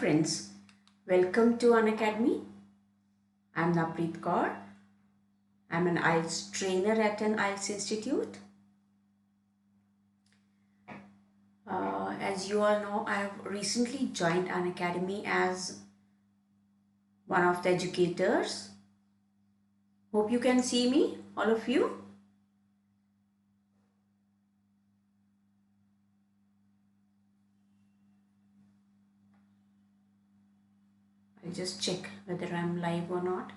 friends, welcome to Unacademy. I'm Navpreet Kaur. I'm an IELTS trainer at an IELTS institute. As you all know, I have recently joined Unacademy as one of the educators. Hope you can see me, all of you. I'll just check whether I'm live or not.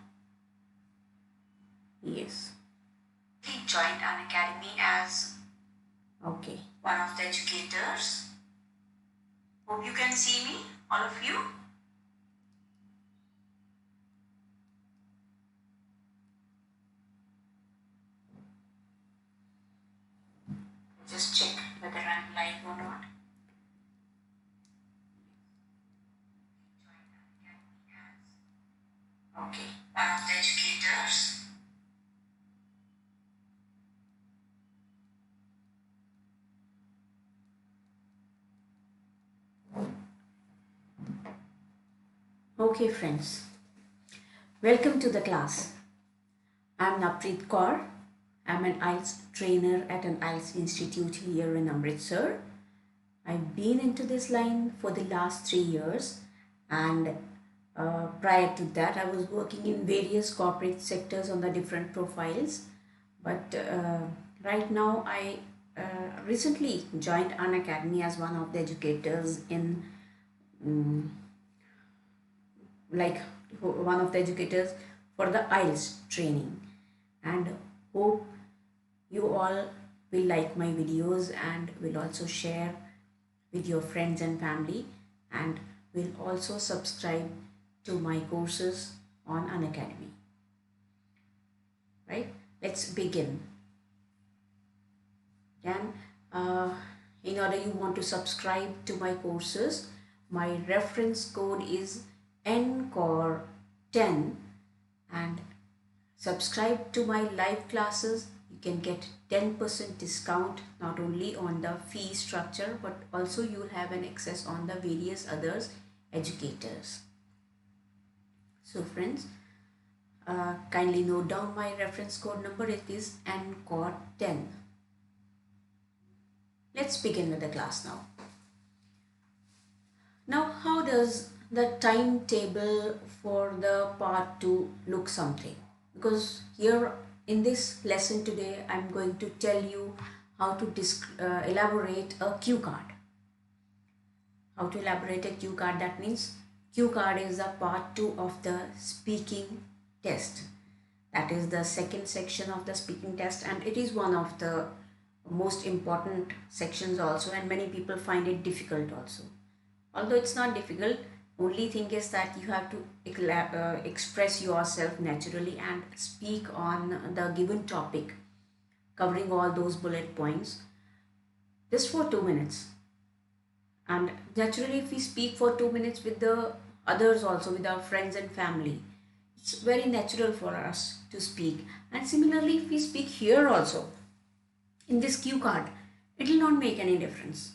Yes. I joined Unacademy as one of the educators. Hope you can see me, all of you. Just check whether I'm live or not. One of the educators. Okay friends, welcome to the class. I'm Navpreet Kaur. I'm an IELTS trainer at an IELTS institute here in Amritsar. I've been into this line for the last 3 years, and prior to that I was working in various corporate sectors on the different profiles. But right now I recently joined Unacademy as one of the educators in one of the educators for the IELTS training, and hope you all will like my videos and will also share with your friends and family, and will also subscribe to my courses on Unacademy. Right, let's begin. And in order you want to subscribe to my courses, my reference code is NCOR10, and subscribe to my live classes. You can get 10% discount not only on the fee structure, but also you will have an access on the various others educators. So friends, kindly note down my reference code number. It is NCOR10. Let's begin with the class now. Now, how does the timetable for the part 2 look something? Because here in this lesson today, I'm going to tell you how to elaborate a cue card. How to elaborate a cue card, that means cue card is a part 2 of the speaking test. That is the second section of the speaking test, and it is one of the most important sections also, and many people find it difficult also. Although it's not difficult, only thing is that you have to express yourself naturally and speak on the given topic, covering all those bullet points, just for 2 minutes. And naturally, if we speak for 2 minutes with the others also, with our friends and family, it's very natural for us to speak. And similarly, if we speak here also in this cue card, it will not make any difference.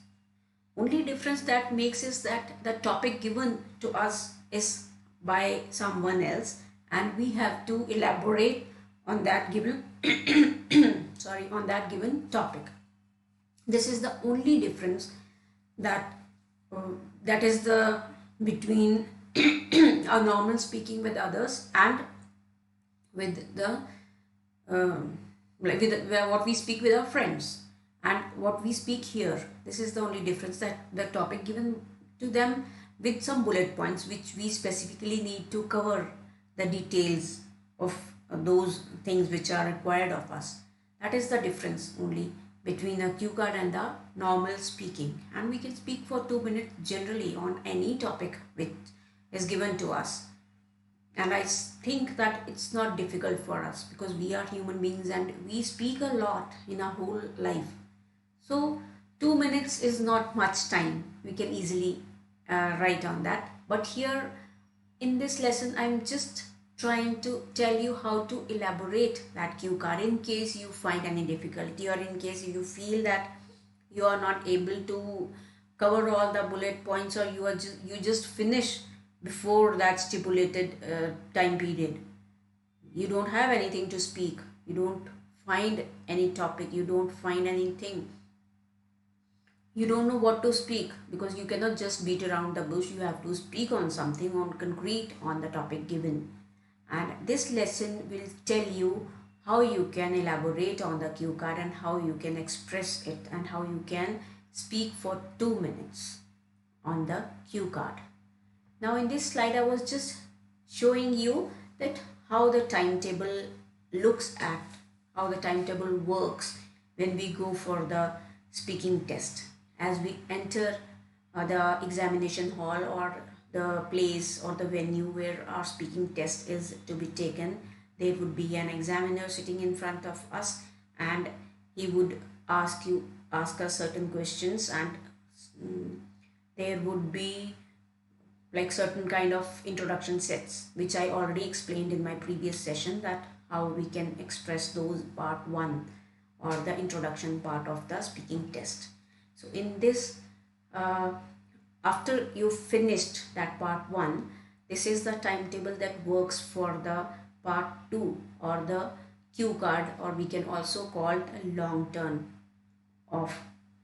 Only difference that makes is that the topic given to us is by someone else, and we have to elaborate on that given on that given topic. This is the only difference that is the between our normal speaking with others and with the what we speak with our friends and what we speak here. This is the only difference, that the topic given to them with some bullet points which we specifically need to cover the details of those things which are required of us. That is the difference only between a cue card and the normal speaking. And we can speak for 2 minutes generally on any topic which is given to us. And I think that it's not difficult for us, because we are human beings and we speak a lot in our whole life. So 2 minutes is not much time. We can easily write on that. But here in this lesson, I'm just trying to tell you how to elaborate that cue card in case you find any difficulty, or in case you feel that you are not able to cover all the bullet points, or you just finish before that stipulated time period. You don't have anything to speak, you don't find any topic, you don't find anything, you don't know what to speak, because you cannot just beat around the bush. You have to speak on something, on concrete, on the topic given. And this lesson will tell you how you can elaborate on the cue card and how you can express it and how you can speak for 2 minutes on the cue card. Now in this slide I was just showing you that how the timetable looks at, how the timetable works when we go for the speaking test. As we enter the examination hall or the place or the venue where our speaking test is to be taken, there would be an examiner sitting in front of us, and he would ask us certain questions, and there would be like certain kind of introduction sets, which I already explained in my previous session, that how we can express those part 1 or the introduction part of the speaking test. So in this, after you finished that part 1, this is the timetable that works for the part 2 or the cue card, or we can also call it a long turn of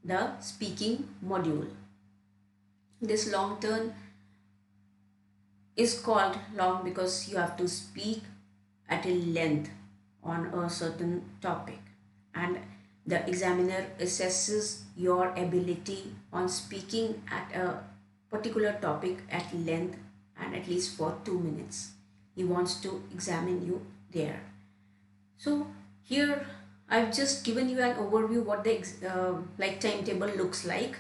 the speaking module. This long turn is called long because you have to speak at a length on a certain topic, and the examiner assesses your ability on speaking at a particular topic at length and at least for 2 minutes. He wants to examine you there. So here I've just given you an overview what the timetable looks like.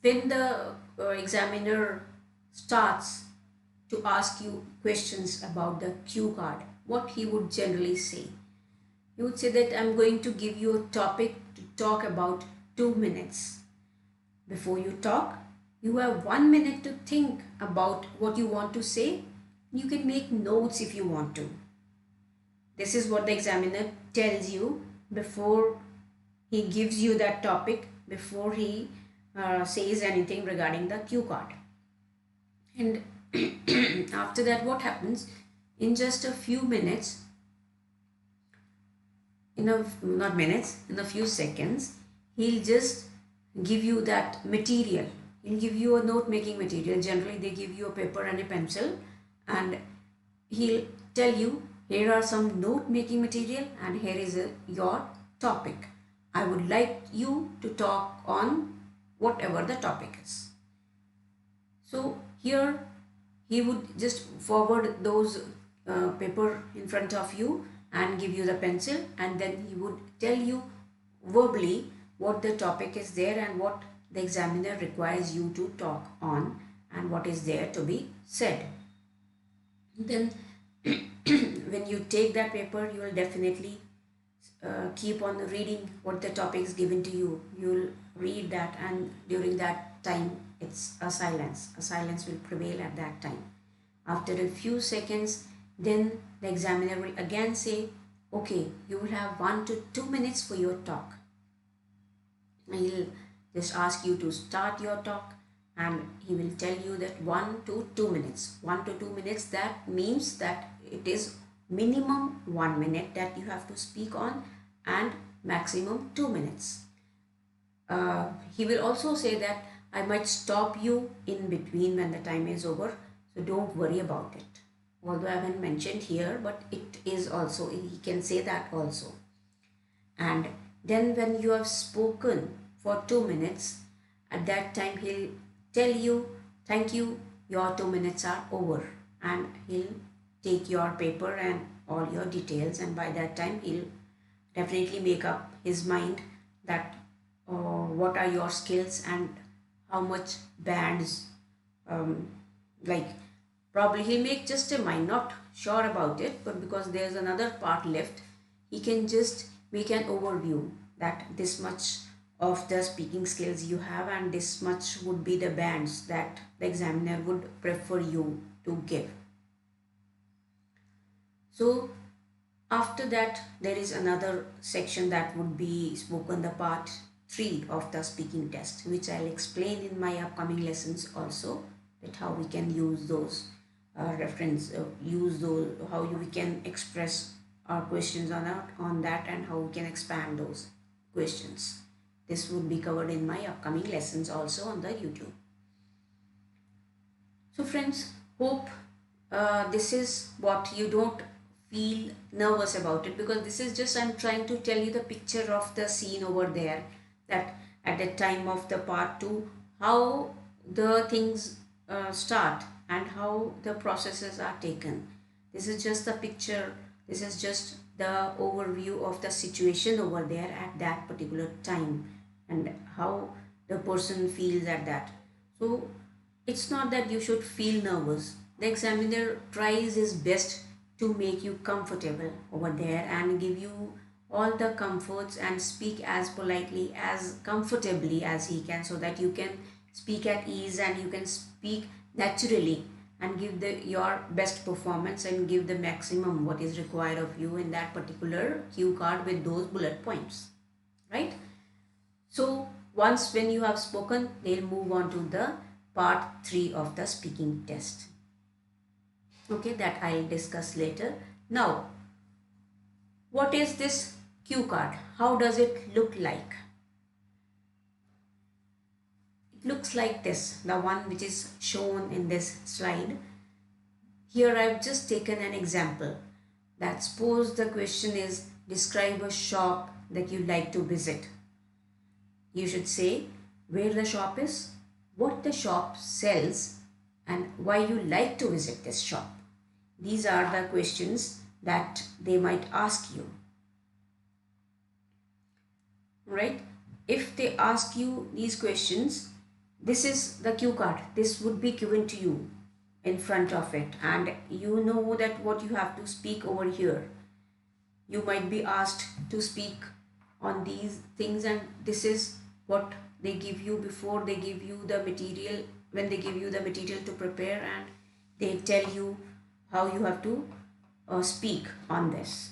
When the examiner starts to ask you questions about the cue card, what he would generally say? He would say that I'm going to give you a topic to talk about 2 minutes. Before you talk, you have 1 minute to think about what you want to say. You can make notes if you want to. This is what the examiner tells you before he gives you that topic, before he says anything regarding the cue card. And after that, what happens? In just a few minutes, in a few seconds, he'll just give you that material. He'll give you a note making material. Generally they give you a paper and a pencil, and he'll tell you, here are some note making material and here is your topic. I would like you to talk on whatever the topic is. So here he would just forward those paper in front of you and give you the pencil, and then he would tell you verbally what the topic is there and what the examiner requires you to talk on and what is there to be said. Then when you take that paper, you will definitely keep on reading what the topic is given to you. You will read that, and during that time it's a silence. A silence will prevail at that time. After a few seconds, then the examiner will again say, okay, you will have 1 to 2 minutes for your talk. He'll just ask you to start your talk, and he will tell you that 1 to 2 minutes. 1 to 2 minutes, that means that it is minimum 1 minute that you have to speak on and maximum 2 minutes. He will also say that I might stop you in between when the time is over, so don't worry about it. Although I haven't mentioned here, but it is also, he can say that also. And then when you have spoken for 2 minutes, at that time he'll tell you, thank you, your 2 minutes are over, and he'll take your paper and all your details, and by that time he'll definitely make up his mind that what are your skills and how much bands, probably he'll make just a mind, not sure about it, but because there's another part left, he can just make an overview that this much of the speaking skills you have and this much would be the bands that the examiner would prefer you to give. So after that, there is another section that would be spoken the part 3 of the speaking test, which I'll explain in my upcoming lessons also, that how we can use those use those, how we can express our questions on that, and how we can expand those questions. This would be covered in my upcoming lessons also on the YouTube. So friends, hope this is what you don't feel nervous about it, because this is just, I'm trying to tell you the picture of the scene over there, that at the time of the part 2, how the things start and how the processes are taken. This is just the picture, this is just the overview of the situation over there at that particular time and how the person feels at that. So it's not that you should feel nervous. The examiner tries his best to make you comfortable over there and give you all the comforts and speak as politely, as comfortably as he can, so that you can speak at ease and you can speak naturally and give your best performance and give the maximum what is required of you in that particular cue card with those bullet points, right? So once when you have spoken, they'll move on to the part 3 of the speaking test. Okay, that I'll discuss later. Now, what is this cue card? How does it look like? It looks like this, the one which is shown in this slide. Here I've just taken an example. That suppose the question is, describe a shop that you like to visit. You should say where the shop is, what the shop sells, and why you like to visit this shop. These are the questions that they might ask you, right? If they ask you these questions, this is the cue card. This would be given to you in front of it, and you know that what you have to speak over here. You might be asked to speak on these things, and this is what they give you before they give you the material, when they give you the material to prepare, and they tell you how you have to speak on this.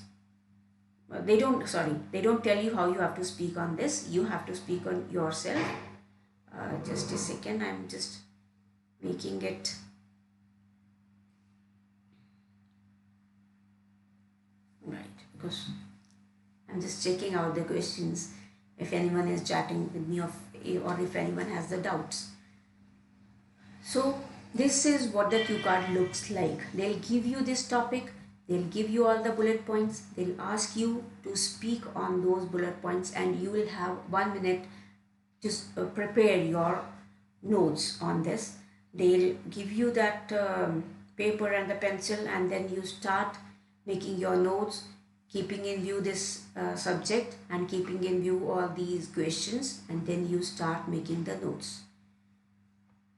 They don't tell you how you have to speak on this. You have to speak on yourself. Just a second, I'm just making it right, because I'm just checking out the questions if anyone is chatting with me, or if anyone has the doubts. So this is what the cue card looks like. They'll give you this topic, they'll give you all the bullet points, they'll ask you to speak on those bullet points, and you will have 1 minute to prepare your notes on this. They'll give you that paper and the pencil, and then you start making your notes, keeping in view this subject and keeping in view all these questions, and then you start making the notes.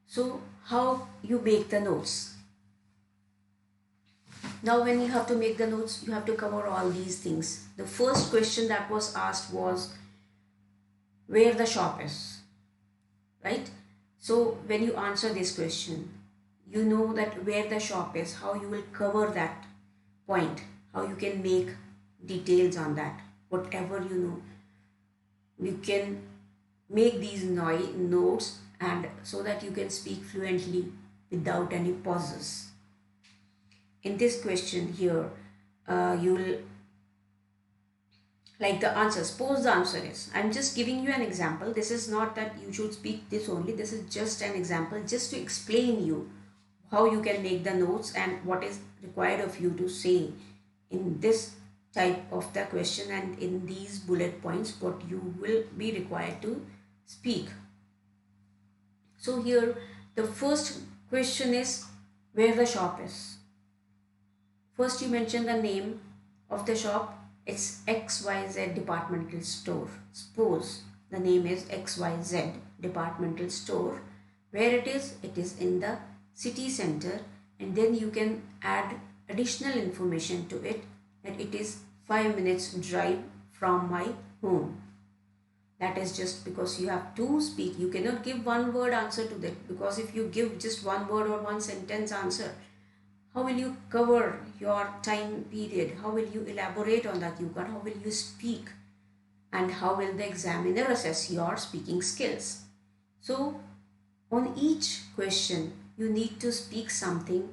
So how you make the notes? Now when you have to make the notes, you have to cover all these things. The first question that was asked was where the shop is, right? So when you answer this question, you know that where the shop is, how you will cover that point, how you can make details on that, whatever you know. You can make these notes, and so that you can speak fluently without any pauses. In this question here, you'll like the answer. Suppose the answer is, I'm just giving you an example. This is not that you should speak this only. This is just an example, just to explain you how you can make the notes and what is required of you to say in this type of the question, and in these bullet points what you will be required to speak. So here the first question is where the shop is. First you mention the name of the shop. It's XYZ departmental store. Suppose the name is XYZ departmental store. Where it is in the city center, and then you can add additional information to it, that it is 5 minutes drive from my home. That is just because you have to speak. You cannot give one word answer to that, because if you give just one word or one sentence answer, how will you cover your time period? How will you elaborate on that cue card? How will you speak? and how will the examiner assess your speaking skills. So on each question you need to speak something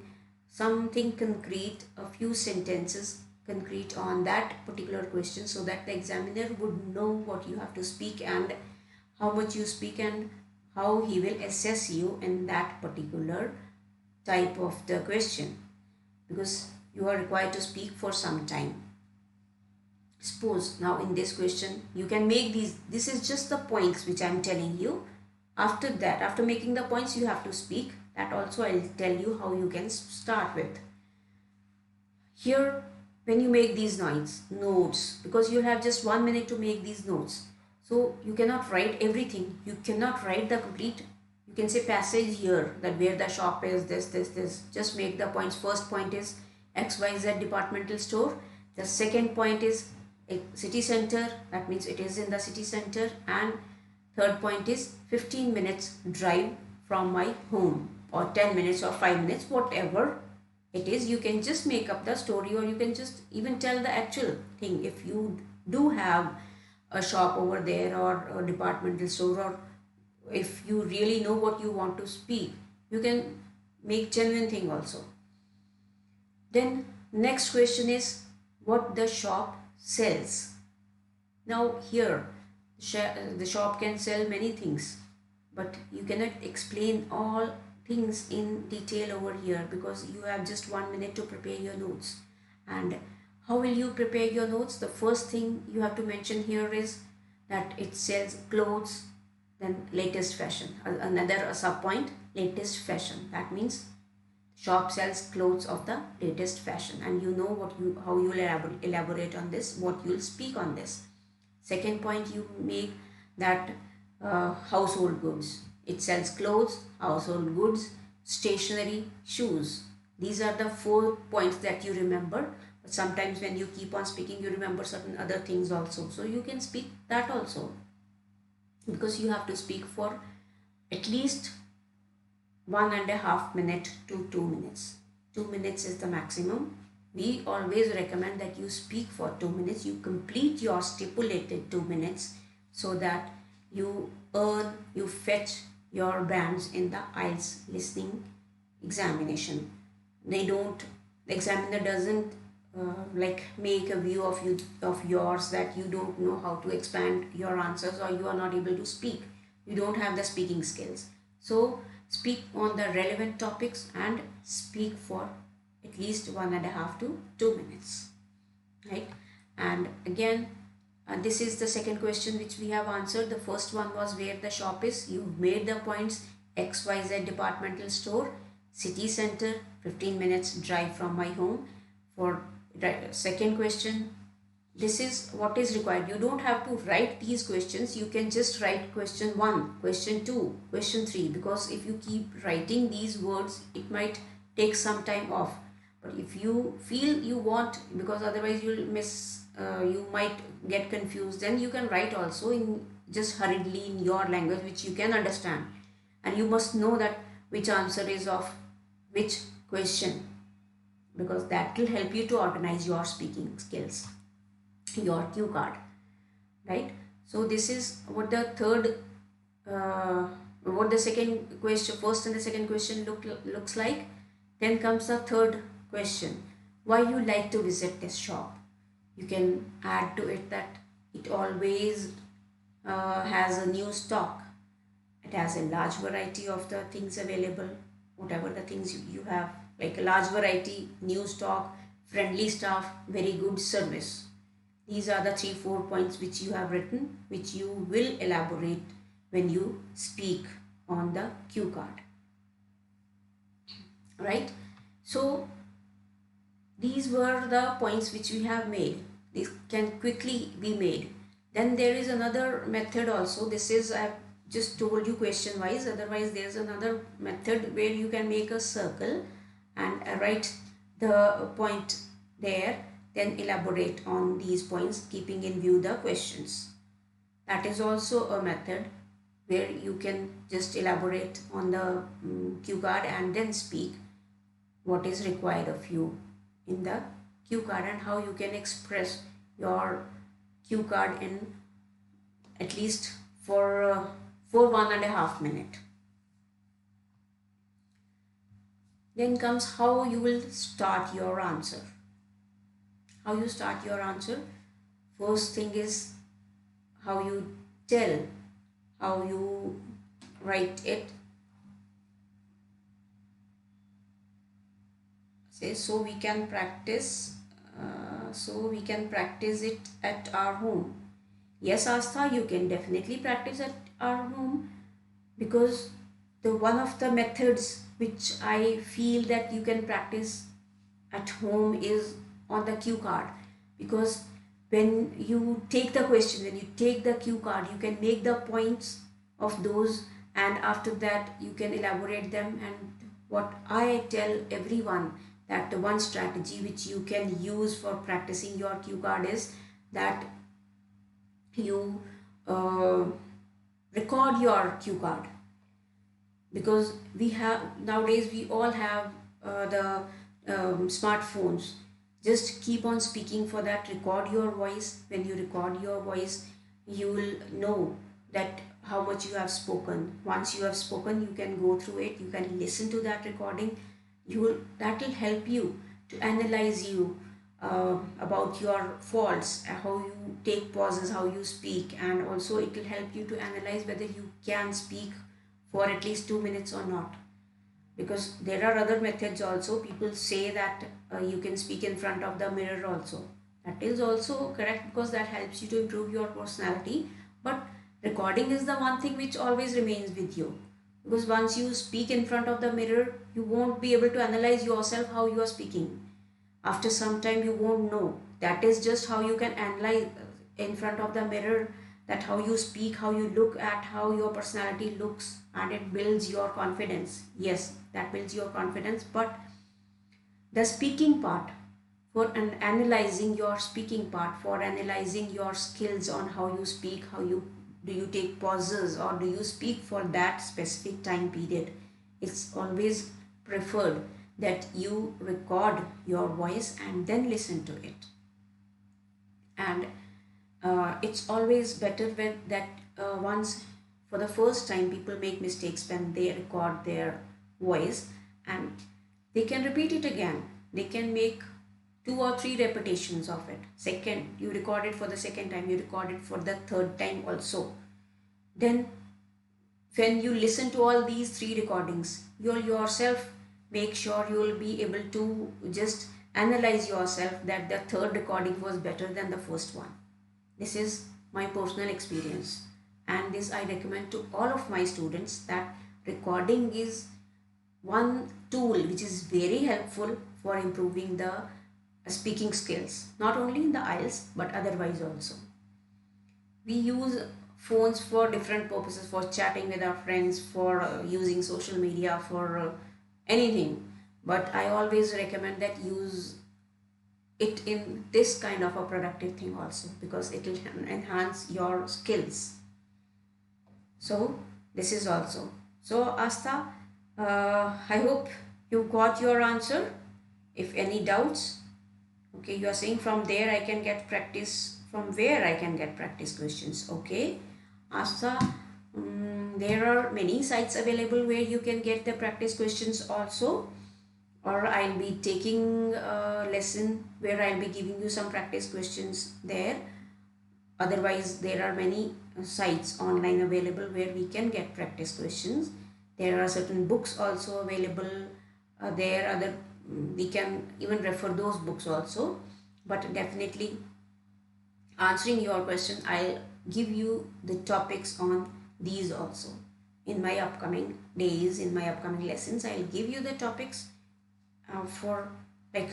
concrete, a few sentences concrete on that particular question, so that the examiner would know what you have to speak and how much you speak and how he will assess you in that particular type of the question, because you are required to speak for some time. Suppose now in this question you can make these, this is just the points which I am telling you. After that, after making the points, you have to speak. That also I'll tell you how you can start with. Here when you make these notes, because you have just 1 minute to make these notes, so you cannot write everything, you cannot write the complete, you can say passage here, that where the shop is, this, just make the points. First point is XYZ departmental store, the second point is a city center, that means it is in the city center, and third point is 15 minutes drive from my home, or 10 minutes or 5 minutes, whatever it is. You can just make up the story, or you can just even tell the actual thing. If you do have a shop over there or a departmental store, or if you really know what you want to speak, you can make genuine thing also. Then next question is what the shop sells. Now here the shop can sell many things, but you cannot explain all things in detail over here, because you have just 1 minute to prepare your notes. And how will you prepare your notes? The first thing you have to mention here is that it sells clothes, then latest fashion. Another sub point, latest fashion. That means shop sells clothes of the latest fashion, and you know what you, how you will elaborate on this, what you will speak on this. Second point, you make that household goods. It sells clothes, household goods, stationery, shoes. These are the 4 points that you remember. But sometimes when you keep on speaking, you remember certain other things also. So you can speak that also, because you have to speak for at least 1.5 minutes to 2 minutes. 2 minutes is the maximum. We always recommend that you speak for 2 minutes. You complete your stipulated 2 minutes, so that you fetch your bands in the IELTS listening examination. The examiner doesn't make a view of yours that you don't know how to expand your answers, or you are not able to speak. You don't have the speaking skills. So speak on the relevant topics and speak for at least 1.5 to 2 minutes, right? And again, this is the second question which we have answered. The first one was where the shop is. You made the points: XYZ departmental store, city center, 15 minutes drive from my home. For second question, this is what is required. You don't have to write these questions. You can just write question 1, question 2, question 3, because if you keep writing these words, it might take some time off. But if you feel you want, because otherwise you'll miss, you might get confused, then you can write also in just hurriedly in your language which you can understand, and you must know that which answer is of which question, because that will help you to organize your speaking skills, your cue card, right? So this is what the third what the second question, first and the second question looks like. Then comes the third question: why you like to visit this shop. You can add to it that it always has a new stock. It has a large variety of the things available, whatever the things you have, like a large variety, new stock, friendly staff, very good service. These are the 3-4 points which you have written, which you will elaborate when you speak on the cue card, right? So these were the points which we have made. These can quickly be made. Then there is another method also. This is, I have just told you question wise. Otherwise there is another method where you can make a circle and write the point there, then elaborate on these points keeping in view the questions. That is also a method where you can just elaborate on the cue card and then speak what is required of you in the cue card, and how you can express your cue card in at least for 1.5 minutes. Then comes how you will start your answer. How you start your answer? First thing is how you tell, how you write it. Say, so we can practice it at our home. Yes, Astha, you can definitely practice at our home, because the one of the methods which I feel that you can practice at home is on the cue card. Because when you take the question, when you take the cue card, you can make the points of those, and after that you can elaborate them. And what I tell everyone, that the one strategy which you can use for practicing your cue card is that you record your cue card. Because we have nowadays, we all have the smartphones. Just keep on speaking for that, record your voice. When you record your voice, you will know that how much you have spoken. Once you have spoken, you can go through it, you can listen to that recording. That will help you to analyze you about your faults, how you take pauses, how you speak. And also it will help you to analyze whether you can speak for at least 2 minutes or not. Because there are other methods also. People say that you can speak in front of the mirror also. That is also correct, because that helps you to improve your personality. But recording is the one thing which always remains with you. Because once you speak in front of the mirror, you won't be able to analyze yourself how you are speaking. After some time, you won't know. That is just how you can analyze in front of the mirror, that how you speak, how you look at how your personality looks, and it builds your confidence. Yes, that builds your confidence. But the speaking part, for analyzing your speaking part, for analyzing your skills on how you speak, how you do you take pauses, or do you speak for that specific time period, it's always preferred that you record your voice and then listen to it. And it's always better when that once, for the first time, people make mistakes when they record their voice, and they can repeat it again. They can make 2 or 3 repetitions of it. Second, you record it for the second time, you record it for the third time also. Then when you listen to all these 3 recordings, you'll yourself make sure you will be able to just analyze yourself that the third recording was better than the first one. This is my personal experience, and this I recommend to all of my students, that recording is one tool which is very helpful for improving the speaking skills, not only in the IELTS but otherwise also. We use phones for different purposes, for chatting with our friends, for using social media, for anything. But I always recommend that use it in this kind of a productive thing also, because it will enhance your skills. So this is also. So Asta, I hope you got your answer. If any doubts, okay, you are saying from there I can get practice, from where I can get practice questions. Okay, Asta, there are many sites available where you can get the practice questions also, or I'll be taking a lesson where I'll be giving you some practice questions there. Otherwise, there are many sites online available where we can get practice questions. There are certain books also available there. We can even refer those books also. But definitely, answering your question, I'll give you the topics on these also. In my upcoming days, in my upcoming lessons, I'll give you the topics for, like,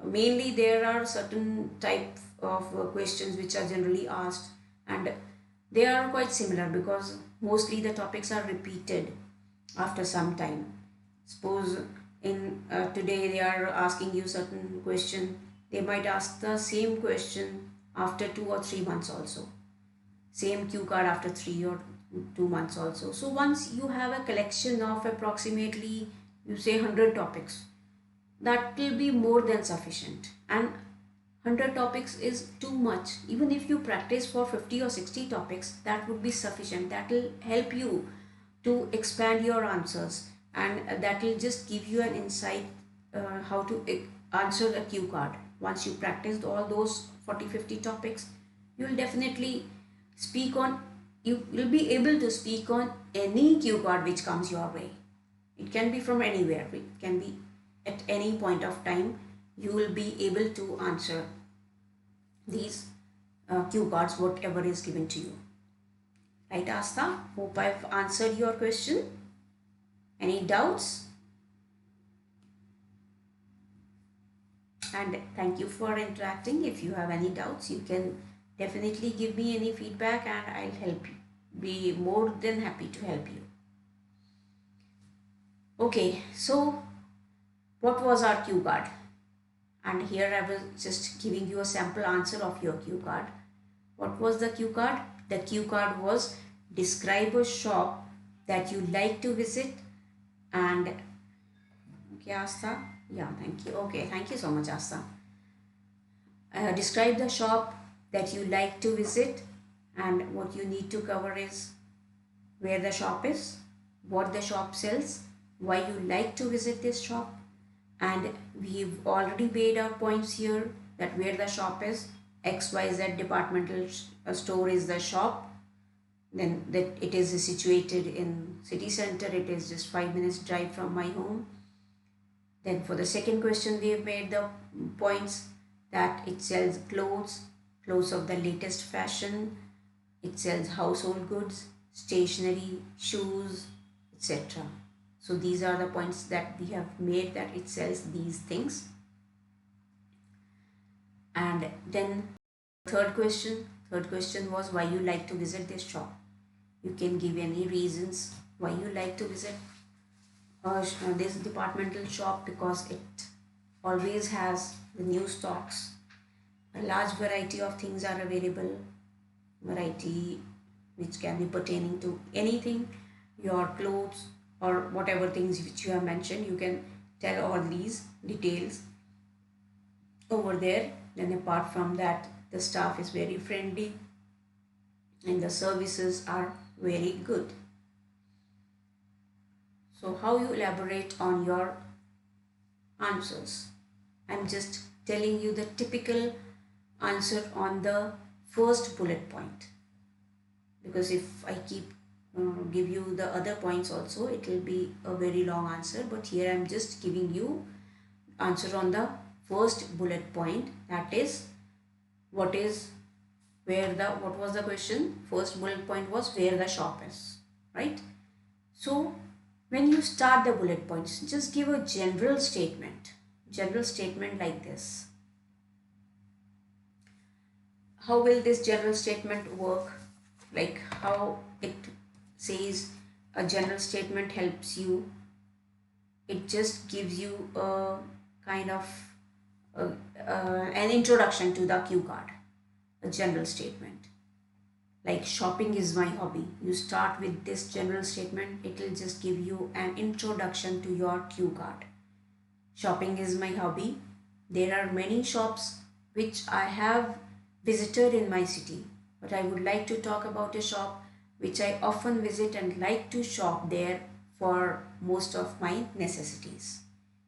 mainly there are certain type of questions which are generally asked, and they are quite similar, because mostly the topics are repeated after some time. Suppose in today they are asking you certain question, they might ask the same question after 2 or 3 months also, same cue card after 3 or 2 months also. So once you have a collection of approximately, you say, 100 topics, that will be more than sufficient. And 100 topics is too much. Even if you practice for 50 or 60 topics, that would be sufficient. That will help you to expand your answers, and that will just give you an insight how to answer a cue card. Once you practiced all those 40-50 topics, you will definitely speak on, you will be able to speak on any cue card which comes your way. It can be from anywhere, it can be at any point of time. You will be able to answer these cue cards, whatever is given to you. Right, Asta? Hope I've answered your question. Any doubts? And thank you for interacting. If you have any doubts, you can definitely give me any feedback and I'll help you. Be more than happy to help you. Okay, so what was our cue card? And here I was just giving you a sample answer of your cue card. What was the cue card? The cue card was describe a shop that you like to visit and okay, Asta. Yeah, thank you. Okay, thank you so much, Asta. Describe the shop that you like to visit, and what you need to cover is where the shop is, what the shop sells, why you like to visit this shop, and we've already made our points here that where the shop is, XYZ departmental store is the shop, then that it is situated in city center, it is just 5 minutes drive from my home. Then for the second question we have made the points that it sells clothes of the latest fashion, it sells household goods, stationery, shoes, etc. So these are the points that we have made, that it sells these things. And then third question was why you like to visit this shop. You can give any reasons why you like to visit this departmental shop, because it always has the new stocks, a large variety of things are available, variety which can be pertaining to anything, your clothes or whatever things which you have mentioned, you can tell all these details over there. Then apart from that, the staff is very friendly and the services are very good. So how you elaborate on your answers? I'm just telling you the typical answer on the first bullet point, because if I keep give you the other points also, it will be a very long answer, but here I'm just giving you answer on the first bullet point, that is what was the question? First bullet point was where the shop is, right? So when you start the bullet points, just give a general statement like this. How will this general statement work? Like how it says, a general statement helps you, it just gives you a kind of an introduction to the cue card. A general statement like shopping is my hobby, you start with this general statement, it will just give you an introduction to your cue card. Shopping is my hobby, there are many shops which I have visited in my city, but I would like to talk about a shop which I often visit and like to shop there for most of my necessities.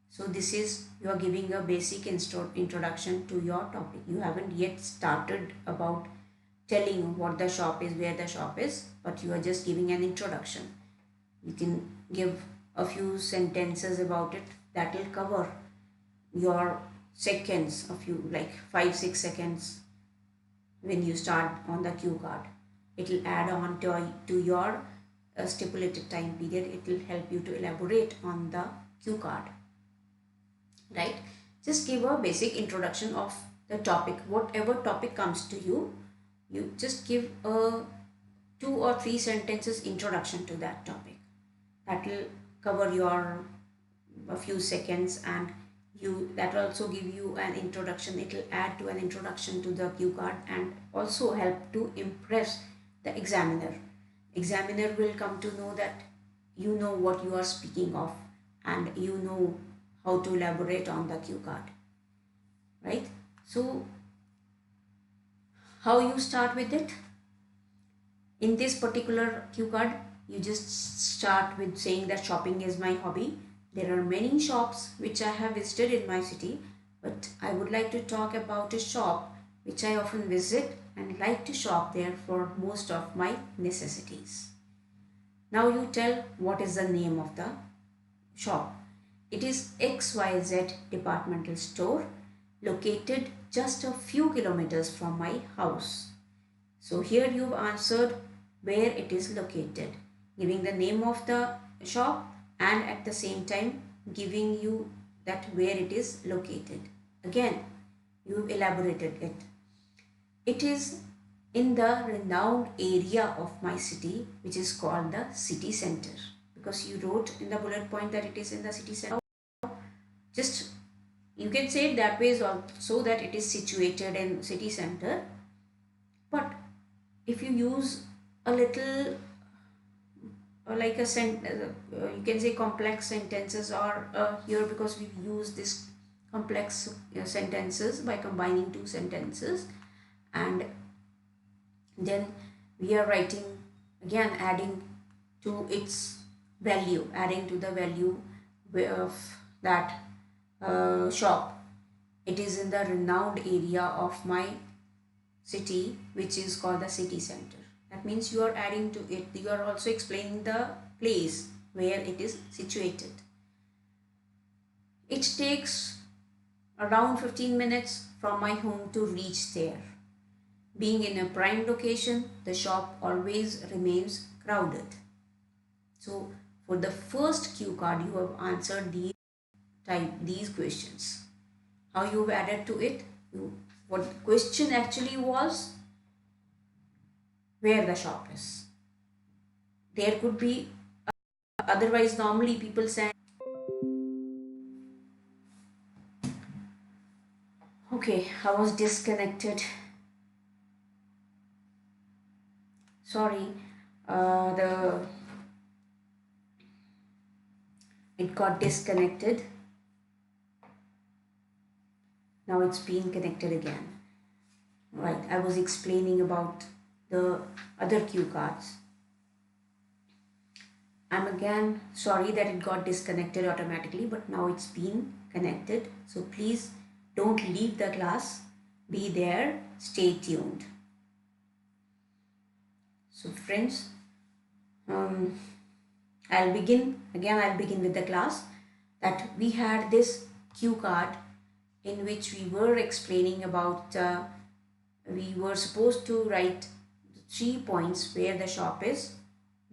So this is, you are giving a basic introduction to your topic. You haven't yet started about telling what the shop is, where the shop is, but you are just giving an introduction. You can give a few sentences about it that will cover your seconds, a few like 5-6 seconds when you start on the cue card. It will add on to your stipulated time period. It will help you to elaborate on the cue card, right? Just give a basic introduction of the topic, whatever topic comes to you. You just give a 2 or 3 sentences introduction to that topic. That will cover your a few seconds, and that will also give you an introduction. It will add to an introduction to the cue card and also help to impress the examiner. Examiner will come to know that you know what you are speaking of and you know how to elaborate on the cue card, right? So how you start with it? In this particular cue card, you just start with saying that shopping is my hobby. There are many shops which I have visited in my city, but I would like to talk about a shop which I often visit and like to shop there for most of my necessities. Now you tell what is the name of the shop. It is XYZ departmental store located just a few kilometers from my house. So here you've answered where it is located, giving the name of the shop and at the same time giving you that where it is located. Again, you've elaborated it. It is in the renowned area of my city, which is called the city center, because you wrote in the bullet point that it is in the city center. Just you can say it that way also, that it is situated in city center. But if you use a little like a you can say complex sentences, or here because we use this complex sentences by combining two sentences, and then we are writing again, adding to its value, adding to the value of that shop. It is in the renowned area of my city, which is called the city center. That means you are adding to it, you are also explaining the place where it is situated. It takes around 15 minutes from my home to reach there. Being in a prime location, the shop always remains crowded. So for the first cue card, you have answered these questions. How you have added to it? What the question actually was, where the shop is. There could be, otherwise normally people say, okay, I was disconnected. Sorry, it got disconnected. Now it's being connected again. Right, I was explaining about the other cue cards. I'm again sorry that it got disconnected automatically, but now it's been connected. So please don't leave the class. Be there, stay tuned. So friends, I'll begin with the class. That we had this cue card in which we were explaining about, we were supposed to write 3 points: where the shop is,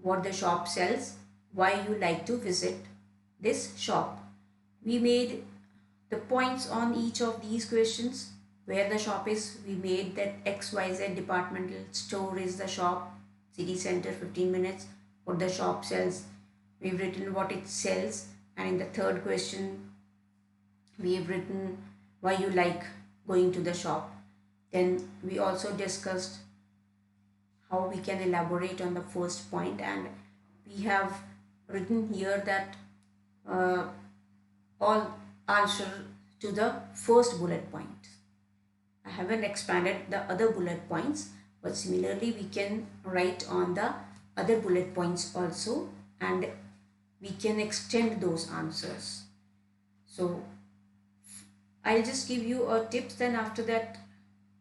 what the shop sells, why you like to visit this shop. We made the points on each of these questions. Where the shop is, we made that XYZ departmental store is the shop, city center 15 minutes. What the shop sells, we've written what it sells. And in the third question, we have written why you like going to the shop. Then we also discussed how we can elaborate on the first point, and we have written here that all answer to the first bullet point. I haven't expanded the other bullet points, but similarly we can write on the other bullet points also, and we can extend those answers. So I'll just give you a tips, then after that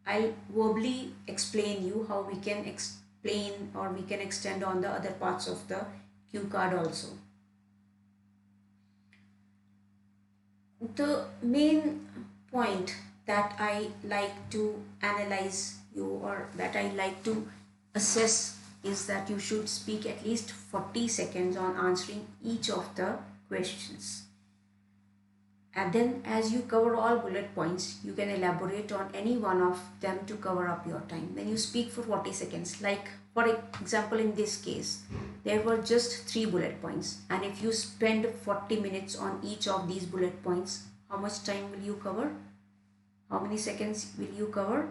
I'll verbally explain you how we can explain or we can extend on the other parts of the cue card also. The main point that I like to analyze you, or that I like to assess, is that you should speak at least 40 seconds on answering each of the questions. And then as you cover all bullet points, you can elaborate on any one of them to cover up your time. When you speak for 40 seconds, like for example in this case, there were just 3 bullet points. And if you spend 40 minutes on each of these bullet points, how much time will you cover? How many seconds will you cover?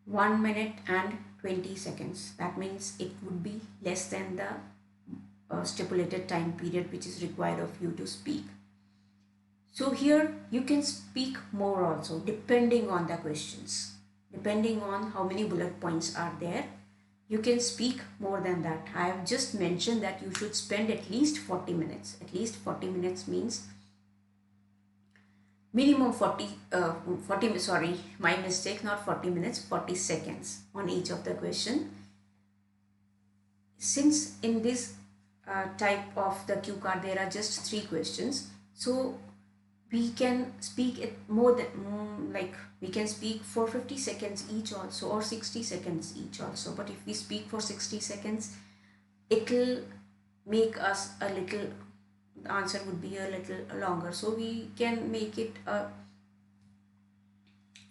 1 minute and 20 seconds. That means it would be less than the stipulated time period which is required of you to speak. So here you can speak more also, depending on the questions. depending on how many bullet points are there. You can speak more than that. I have just mentioned that you should spend at least 40 minutes. At least 40 minutes means minimum 40, sorry, my mistake, not 40 minutes, 40 seconds on each of the question. Since in this type of the cue card there are just 3 questions, so we can speak it more than like we can speak for 50 seconds each also, or 60 seconds each also. But if we speak for 60 seconds, it will make us a little, the answer would be a little longer. So we can make it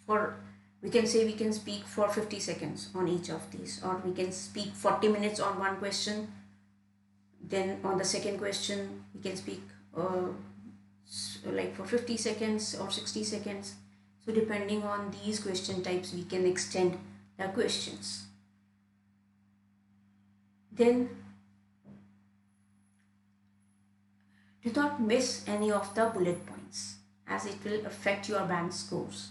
for, we can say we can speak for 50 seconds on each of these, or we can speak 40 minutes on one question. Then on the second question we can speak like for 50 seconds or 60 seconds. So depending on these question types we can extend the questions. Then do not miss any of the bullet points, as it will affect your band scores.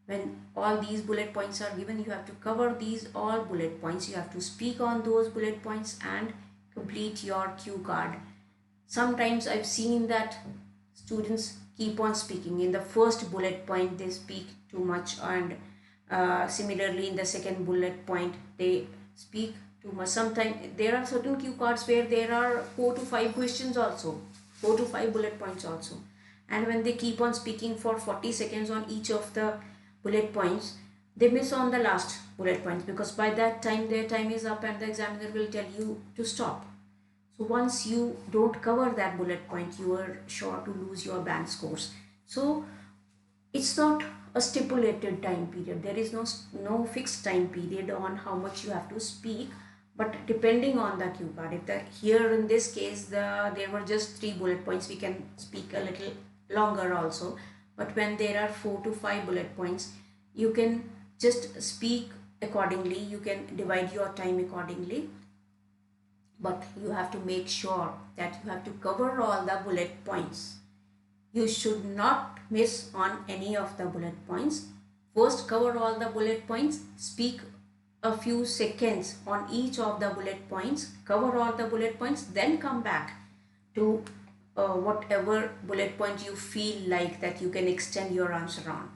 When all these bullet points are given, you have to cover these all bullet points. You have to speak on those bullet points and complete your cue card. Sometimes I've seen that students keep on speaking. In the first bullet point they speak too much, and similarly in the second bullet point they speak too much. Sometimes there are certain cue cards where there are 4 to 5 questions also, 4 to 5 bullet points also, and when they keep on speaking for 40 seconds on each of the bullet points, they miss on the last bullet points, because by that time their time is up and the examiner will tell you to stop. So once you don't cover that bullet point, you are sure to lose your band scores. So it's not a stipulated time period. There is no fixed time period on how much you have to speak, but depending on the cue card. If the here in this case there were just 3 bullet points, we can speak a little longer also. But when there are 4 to 5 bullet points, you can just speak accordingly. You can divide your time accordingly, but you have to make sure that you have to cover all the bullet points. You should not miss on any of the bullet points. First cover all the bullet points, speak a few seconds on each of the bullet points, cover all the bullet points, then come back to whatever bullet point you feel like that you can extend your answer on.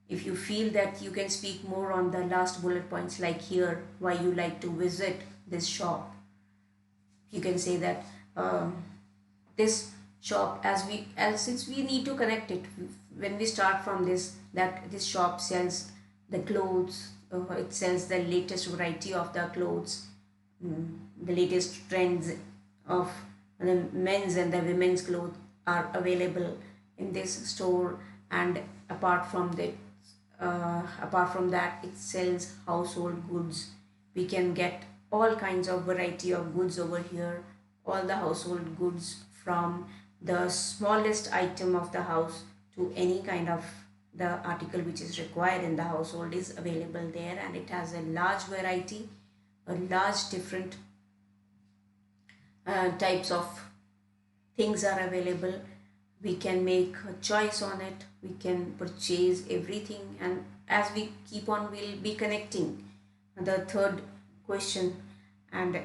If you feel that you can speak more on the last bullet points, like here, why you like to visit this shop, you can say that this shop, since we need to connect it when we start from this, that this shop sells the clothes, it sells the latest variety of the clothes, the latest trends of the men's and the women's clothes are available in this store. And apart from that, it sells household goods. We can get all kinds of variety of goods over here, all the household goods, from the smallest item of the house to any kind of the article which is required in the household is available there. And it has a large variety, a large different types of things are available. We can make a choice on it, we can purchase everything, and as we keep on, we'll be connecting the third question and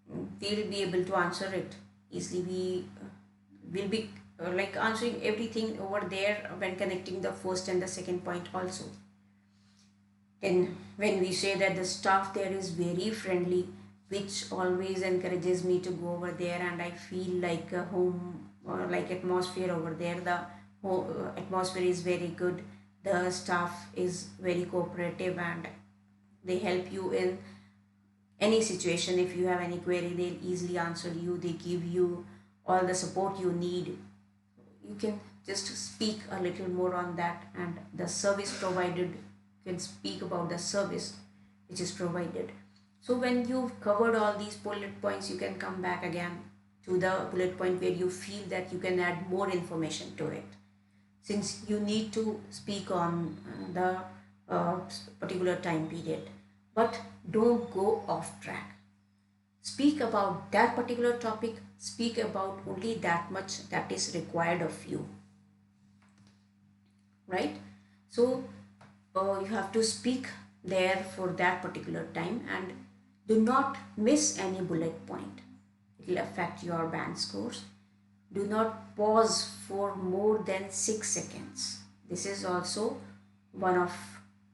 we'll be able to answer it easily. We will be like answering everything over there when connecting the first and the second point also. Then when we say that the staff there is very friendly, which always encourages me to go over there, and I feel like a home, or like atmosphere over there. The atmosphere is very good, the staff is very cooperative, and they help you in any situation. If you have any query, they'll easily answer you, they give you all the support you need. You can just speak a little more on that. And the service provided, you can speak about the service which is provided. So when you've covered all these bullet points, you can come back again to the bullet point where you feel that you can add more information to it, since you need to speak on the particular time period. But don't go off track. Speak about that particular topic, speak about only that much that is required of you, right? So you have to speak there for that particular time, and do not miss any bullet point. It will affect your band scores. Do not pause for more than 6 seconds. This is also one of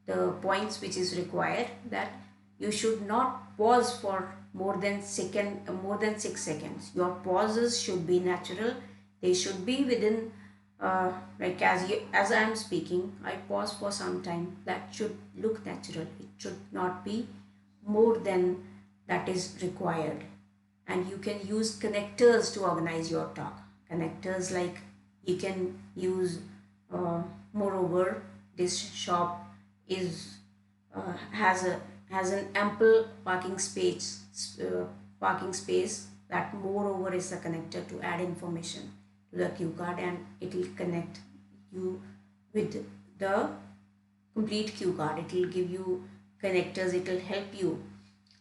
the points which is required, that you should not pause for more than 6 seconds. Your pauses should be natural. They should be within like as I am speaking, I pause for some time. That should look natural. It should not be more than that is required. And you can use connectors to organize your talk. Connectors like you can use moreover, this shop is has an ample parking space, that moreover is a connector to add information to the cue card, and it will connect you with the complete cue card. It will give you connectors. It will help you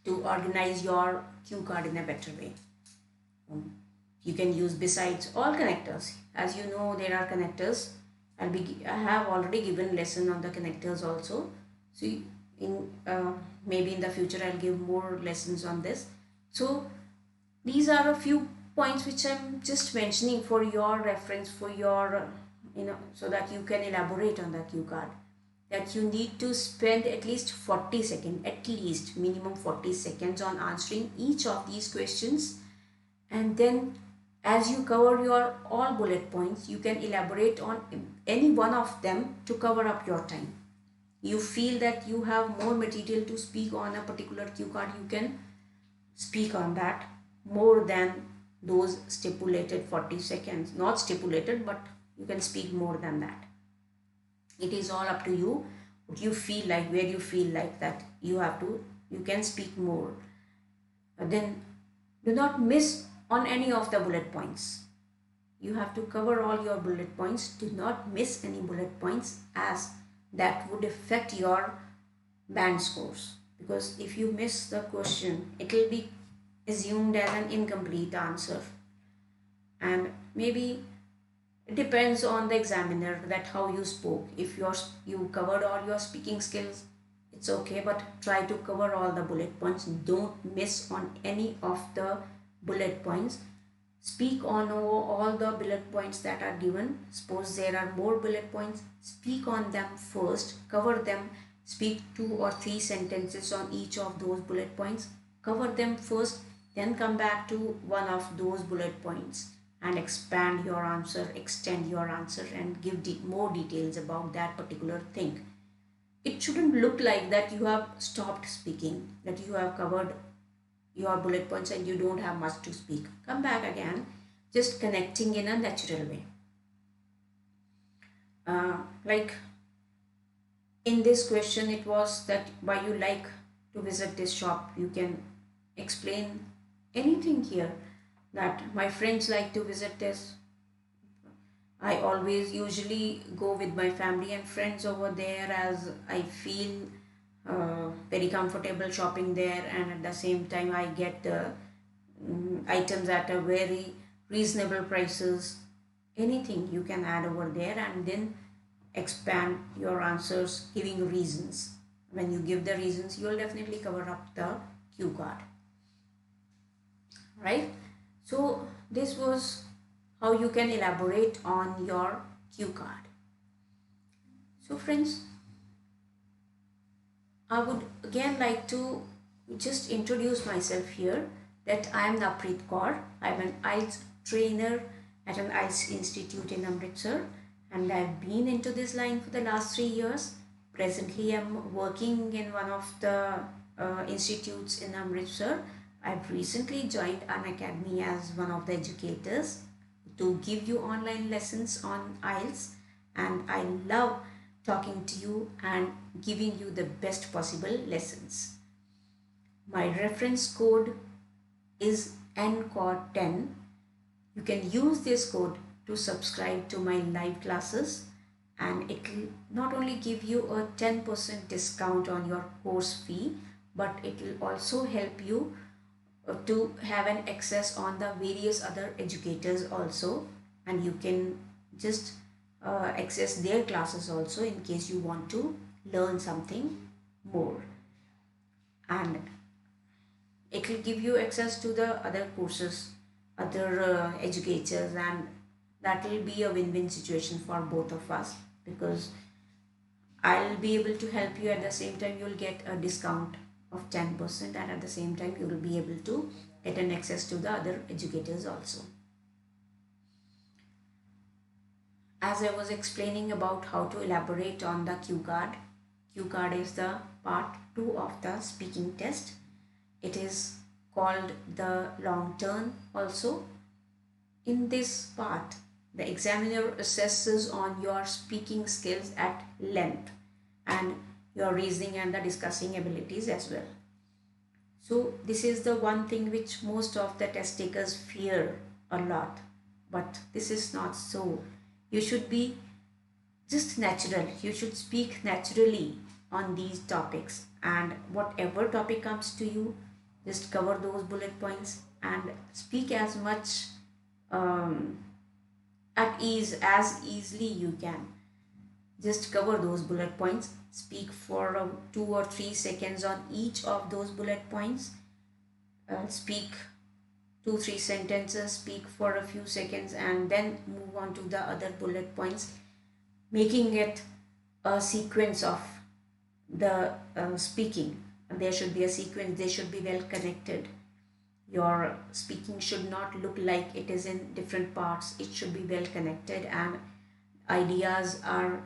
to organize your cue card in a better way. You can use besides all connectors. As you know, there are connectors. I have already given lesson on the connectors also. So in maybe in the future I'll give more lessons on this. So these are a few points which I'm just mentioning for your reference, for your so that you can elaborate on the cue card. That you need to spend at least 40 seconds, at least minimum 40 seconds on answering each of these questions, and then as you cover your all bullet points, you can elaborate on any one of them to cover up your time. You feel that you have more material to speak on a particular cue card, you can speak on that more than those stipulated 40 seconds. Not stipulated, but you can speak more than that. It is all up to you. What you feel like, where you feel like that you can speak more. Then do not miss on any of the bullet points. You have to cover all your bullet points. Do not miss any bullet points, as that would affect your band scores. Because if you miss the question, it will be assumed as an incomplete answer. And maybe it depends on the examiner that how you spoke. If you covered all your speaking skills, it's okay, but try to cover all the bullet points. Don't miss on any of the bullet points. Speak on all the bullet points that are given. Suppose there are more bullet points, speak on them first, cover them, speak 2 or 3 sentences on each of those bullet points, cover them first, then come back to one of those bullet points and expand your answer, extend your answer, and give more details about that particular thing. It shouldn't look like that you have stopped speaking, that you have covered your bullet points and you don't have much to speak. Come back again, just connecting in a natural way. Like in this question, it was that why you like to visit this shop. You can explain anything here, that my friends like to visit this. I always usually go with my family and friends over there, as I feel very comfortable shopping there, and at the same time I get the items at a very reasonable prices. Anything you can add over there, and then expand your answers giving reasons. When you give the reasons, you will definitely cover up the cue card, right? So this was how you can elaborate on your cue card. So friends, I would again like to just introduce myself here, that I am Navpreet Kaur. I am an IELTS trainer at an IELTS institute in Amritsar, and I've been into this line for the last 3 years. Presently, I'm working in one of the institutes in Amritsar. I've recently joined Unacademy as one of the educators to give you online lessons on IELTS, and I love talking to you and giving you the best possible lessons. My reference code is NCOR10. You can use this code to subscribe to my live classes, and it will not only give you a 10% discount on your course fee, but it will also help you to have an access on the various other educators also, and you can just access their classes also in case you want to learn something more, and it will give you access to the other courses, other educators, and that will be a win-win situation for both of us, because I'll be able to help you, at the same time you'll get a discount of 10%, and at the same time you will be able to get an access to the other educators also. As I was explaining about how to elaborate on the cue card, cue card is the part 2 of the speaking test. It is called the long turn also. In this part, the examiner assesses on your speaking skills at length and your reasoning and the discussing abilities as well. So this is the one thing which most of the test takers fear a lot, but this is not so. You should be just natural. You should speak naturally on these topics, and whatever topic comes to you, just cover those bullet points and speak as much at ease as easily you can. Just cover those bullet points, speak for 2 or 3 seconds on each of those bullet points, speak 2-3 sentences, speak for a few seconds, and then move on to the other bullet points, making it a sequence of the speaking. There should be a sequence, they should be well connected. Your speaking should not look like it is in different parts. It should be well connected, and ideas are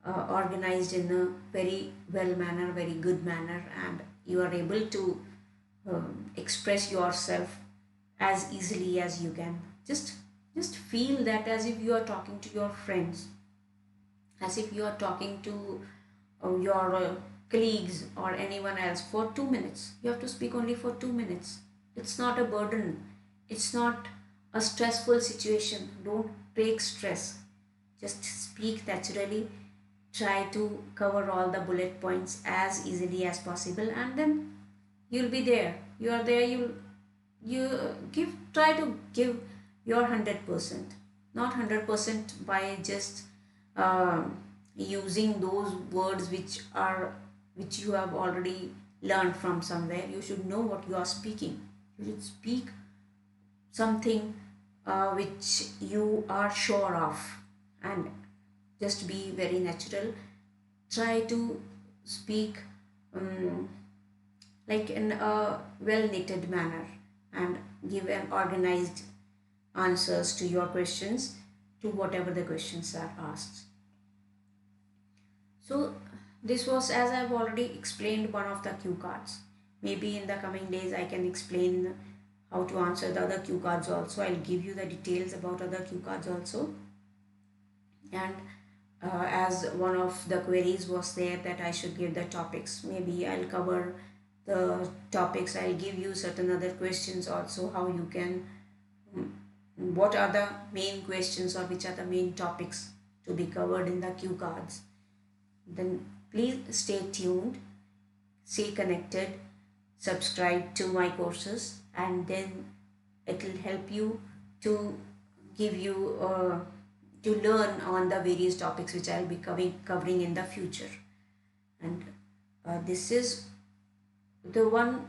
organized in a very well manner, very good manner, and you are able to express yourself as easily as you can. Just feel that as if you are talking to your friends, as if you are talking to your colleagues or anyone else for 2 minutes. You have to speak only for 2 minutes. It's not a burden, it's not a stressful situation. Don't take stress, just speak naturally. Try to cover all the bullet points as easily as possible, and then you'll be there. You are there. You try to give your 100%, not 100% by just using those words which you have already learned from somewhere. You should know what you are speaking. You should speak something which you are sure of, and just be very natural. Try to speak like in a well knitted manner, and give an organized answers to your questions, to whatever the questions are asked. So this was, as I've already explained, one of the cue cards. Maybe in the coming days I can explain how to answer the other cue cards also. I'll give you the details about other cue cards also. And as one of the queries was there that I should give the topics, maybe I'll cover the topics. I'll give you certain other questions also, how you can, what are the main questions or which are the main topics to be covered in the cue cards. Then please stay tuned, stay connected, subscribe to my courses, and then it will help you to give you to learn on the various topics which I'll be covering in the future. And this is the one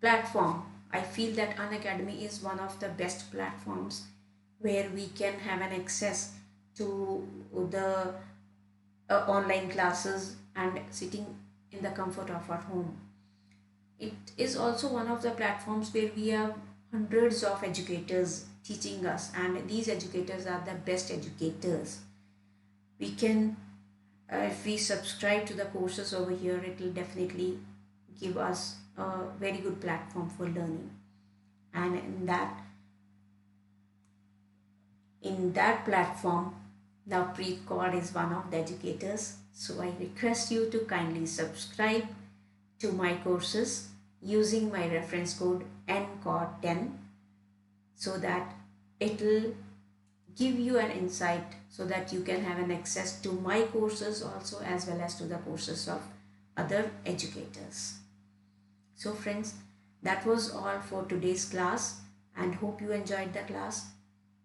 platform. I feel that Unacademy is one of the best platforms where we can have an access to the online classes and sitting in the comfort of our home. It is also one of the platforms where we have hundreds of educators teaching us, and these educators are the best educators. We can, if we subscribe to the courses over here, it will definitely give us a very good platform for learning. And in that platform, Navpreet Kaur is one of the educators. So I request you to kindly subscribe to my courses using my reference code NCOR10, so that it will give you an insight, so that you can have an access to my courses also, as well as to the courses of other educators. So friends, that was all for today's class, and hope you enjoyed the class.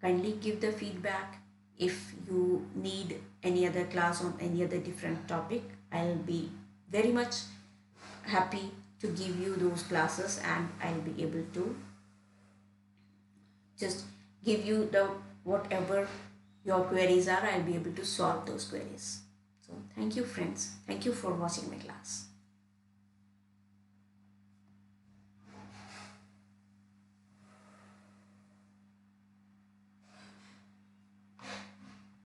Kindly give the feedback. If you need any other class on any other different topic, I'll be very much happy to give you those classes, and I'll be able to just give you the whatever your queries are. I'll be able to solve those queries. So thank you friends, thank you for watching my class.